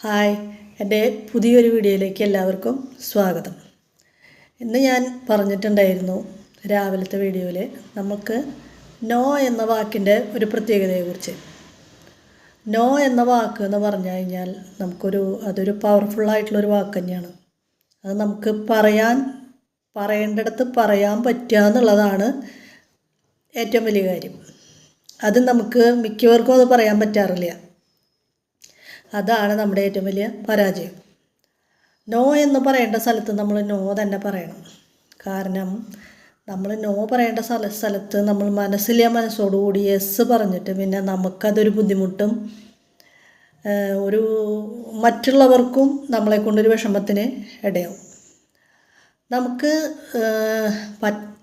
Hi, എൻ്റെ പുതിയൊരു വീഡിയോയിലേക്ക് എല്ലാവർക്കും സ്വാഗതം. ഇന്ന് ഞാൻ പറഞ്ഞിട്ടുണ്ടായിരുന്നു രാവിലത്തെ വീഡിയോയിൽ നമുക്ക് നോ എന്ന വാക്കിൻ്റെ ഒരു പ്രത്യേകതയെക്കുറിച്ച്. നോ എന്ന വാക്ക് എന്ന് പറഞ്ഞു കഴിഞ്ഞാൽ അതൊരു പവർഫുള്ളായിട്ടുള്ളൊരു വാക്ക് തന്നെയാണ്. അത് നമുക്ക് പറയേണ്ടിടത്ത് പറയാൻ പറ്റുക എന്നുള്ളതാണ് ഏറ്റവും വലിയ കാര്യം. അത് നമുക്ക് മിക്കവർക്കും അത് പറയാൻ പറ്റാറില്ല. അതാണ് നമ്മുടെ ഏറ്റവും വലിയ പരാജയം. നോ എന്ന് പറയേണ്ട സ്ഥലത്ത് നമ്മൾ നോ തന്നെ പറയണം. കാരണം നമ്മൾ നോ പറയേണ്ട സ്ഥലത്ത് നമ്മൾ മനസ്സോടുകൂടി യെസ് പറഞ്ഞിട്ട് പിന്നെ നമുക്കതൊരു ബുദ്ധിമുട്ടും മറ്റുള്ളവർക്കും നമ്മളെ കൊണ്ടൊരു വിഷമത്തിന് ഇടയാവും. നമുക്ക്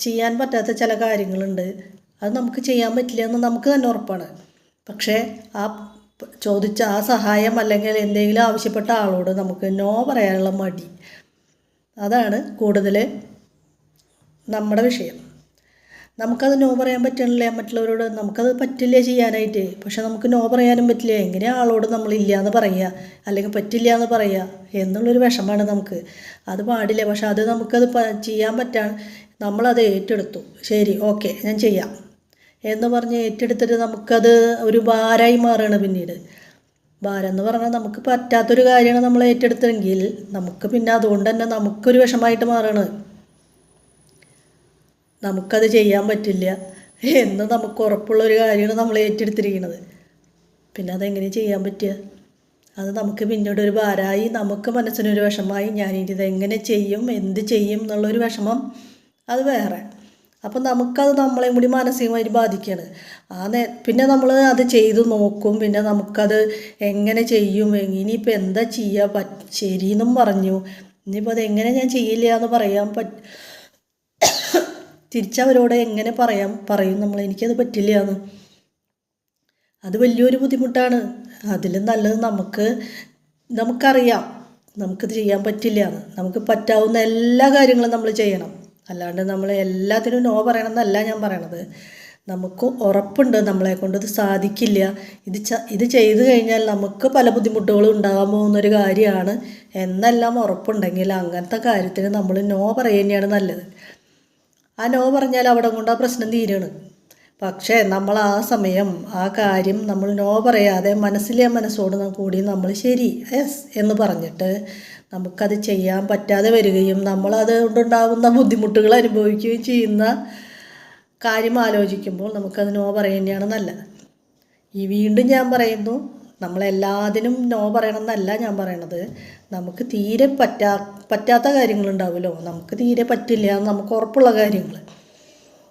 ചെയ്യാൻ പറ്റാത്ത ചില കാര്യങ്ങളുണ്ട്. അത് നമുക്ക് ചെയ്യാൻ പറ്റില്ല എന്ന് നമുക്ക് തന്നെ ഉറപ്പാണ്. പക്ഷേ ചോദിച്ച ആ സഹായം അല്ലെങ്കിൽ എന്തെങ്കിലും ആവശ്യപ്പെട്ട ആളോട് നമുക്ക് നോ പറയാനുള്ള മടി, അതാണ് കൂടുതൽ നമ്മുടെ വിഷയം. നമുക്കത് നോ പറയാൻ പറ്റണില്ല മറ്റുള്ളവരോട്, നമുക്കത് പറ്റില്ല ചെയ്യാനായിട്ട്. പക്ഷെ നമുക്ക് നോ പറയാനും പറ്റില്ല. എങ്ങനെ ആളോട് നമ്മളില്ല എന്ന് പറയുക അല്ലെങ്കിൽ പറ്റില്ല എന്ന് പറയുക എന്നുള്ളൊരു വിഷമമാണ് നമുക്ക്. അത് പാടില്ല. പക്ഷെ അത് നമുക്കത് ചെയ്യാൻ പറ്റാൻ നമ്മളത് ഏറ്റെടുത്തു. ശരി, ഓക്കെ, ഞാൻ ചെയ്യാം എന്ന് പറഞ്ഞ് ഏറ്റെടുത്തിട്ട് നമുക്കത് ഒരു ഭാരമായി മാറുകയാണ്. പിന്നീട് ഭാരം എന്ന് പറഞ്ഞാൽ നമുക്ക് പറ്റാത്തൊരു കാര്യമാണ് നമ്മൾ ഏറ്റെടുത്തെങ്കിൽ നമുക്ക് പിന്നെ അതുകൊണ്ട് തന്നെ നമുക്കൊരു വിഷമമായിട്ട് മാറുകയാണ്. നമുക്കത് ചെയ്യാൻ പറ്റില്ല എന്ന് നമുക്ക് ഉറപ്പുള്ളൊരു കാര്യമാണ് നമ്മൾ ഏറ്റെടുത്തിരിക്കുന്നത്. പിന്നെ അതെങ്ങനെ ചെയ്യാൻ പറ്റുക? അത് നമുക്ക് പിന്നീട് ഒരു ഭാരമായി, നമുക്ക് മനസ്സിനൊരു വിഷമമായി. ഞാനിതെങ്ങനെ ചെയ്യും, എന്ത് ചെയ്യും എന്നുള്ളൊരു വിഷമം അത് വേറെ. അപ്പം നമുക്കത് നമ്മളെയും കൂടി മാനസികമായിട്ട് ബാധിക്കുകയാണ്. പിന്നെ നമ്മൾ അത് ചെയ്ത് നോക്കും. പിന്നെ നമുക്കത് എങ്ങനെ ചെയ്യും, ഇനിയിപ്പോൾ എന്താ ചെയ്യുക, ശരിയെന്നും പറഞ്ഞു, ഇനിയിപ്പോൾ അതെങ്ങനെ ഞാൻ ചെയ്യില്ല എന്ന് പറയാൻ തിരിച്ചവരോട് എങ്ങനെ പറയും നമ്മൾ, എനിക്കത് പറ്റില്ല എന്ന്. അത് വലിയൊരു ബുദ്ധിമുട്ടാണ്. അതിലും നല്ലത് നമുക്കറിയാം നമുക്കിത് ചെയ്യാൻ പറ്റില്ല എന്ന്. നമുക്ക് പറ്റാവുന്ന എല്ലാ കാര്യങ്ങളും നമ്മൾ ചെയ്യണം. അല്ലാണ്ട് നമ്മൾ എല്ലാത്തിനും നോ പറയണം എന്നല്ല ഞാൻ പറയണത്. നമുക്ക് ഉറപ്പുണ്ട് നമ്മളെ കൊണ്ട് ഇത് സാധിക്കില്ല, ഇത് ചെയ്തു കഴിഞ്ഞാൽ നമുക്ക് പല ബുദ്ധിമുട്ടുകളും ഉണ്ടാകാൻ പോകുന്നൊരു കാര്യമാണ് എന്നെല്ലാം ഉറപ്പുണ്ടെങ്കിൽ അങ്ങനത്തെ കാര്യത്തിന് നമ്മൾ നോ പറയുക തന്നെയാണ് നല്ലത്. ആ നോ പറഞ്ഞാൽ അവിടെ കൊണ്ട് ആ പ്രശ്നം തീരുകയാണ്. പക്ഷേ നമ്മൾ ആ സമയം ആ കാര്യം നമ്മൾ നോ പറയാതെ മനസ്സോട് കൂടി നമ്മൾ ശരി യെസ് എന്ന് പറഞ്ഞിട്ട് നമുക്കത് ചെയ്യാൻ പറ്റാതെ വരികയും നമ്മളത് കൊണ്ടുണ്ടാകുന്ന ബുദ്ധിമുട്ടുകൾ അനുഭവിക്കുകയും ചെയ്യുന്ന കാര്യം ആലോചിക്കുമ്പോൾ നമുക്കത് നോ പറയുക തന്നെയാണ് നല്ലത്. വീണ്ടും ഞാൻ പറയുന്നു, നമ്മളെല്ലാത്തിനും നോ പറയണം എന്നല്ല ഞാൻ പറയണത്. നമുക്ക് തീരെ പറ്റാത്ത കാര്യങ്ങളുണ്ടാവുമല്ലോ, നമുക്ക് തീരെ പറ്റില്ല നമുക്ക് ഉറപ്പുള്ള കാര്യങ്ങൾ,